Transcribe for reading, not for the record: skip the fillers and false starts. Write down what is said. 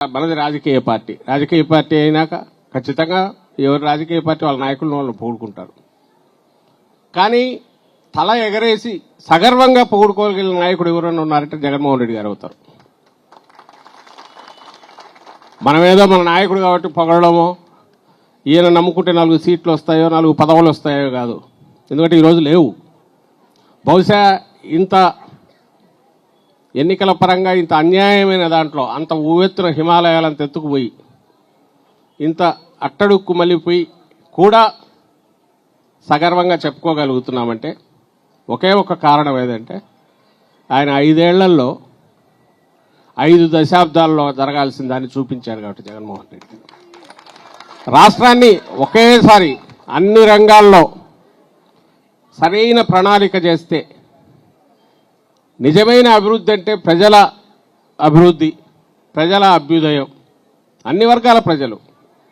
మనది రాజకీయ పార్టీ అయినాక ఖచ్చితంగా ఎవరు రాజకీయ పార్టీ వాళ్ళ నాయకులను వాళ్ళు పొగుడుకుంటారు. కానీ తల ఎగరేసి సగర్వంగా పొగుడుకోగలిగిన నాయకుడు ఎవరన్నా ఉన్నారంటే జగన్మోహన్ రెడ్డి గారు అవుతారు. మనమేదో మన నాయకుడు కాబట్టి పొగడమో, ఈయన నమ్ముకుంటే 4 సీట్లు వస్తాయో 4 పదవులు వస్తాయో కాదు. ఎందుకంటే ఈరోజు లేవు. బహుశా ఇంత ఎన్నికల పరంగా ఇంత అన్యాయమైన దాంట్లో అంత ఊవెత్తున హిమాలయాలంత ఎత్తుకుపోయి ఇంత అట్టడుక్కు మళ్ళీపోయి కూడా సగర్వంగా చెప్పుకోగలుగుతున్నామంటే ఒకే ఒక కారణం ఏదంటే ఆయన 5 ఏళ్లలో 5 దశాబ్దాల్లో జరగాల్సిన దాన్ని చూపించాడు కాబట్టి జగన్మోహన్ రెడ్డి రాష్ట్రాన్ని ఒకేసారి అన్ని రంగాల్లో సరైన ప్రణాళిక చేస్తే నిజమైన అభివృద్ధి అంటే ప్రజల అభివృద్ధి, ప్రజల అభ్యుదయం, అన్ని వర్గాల ప్రజలు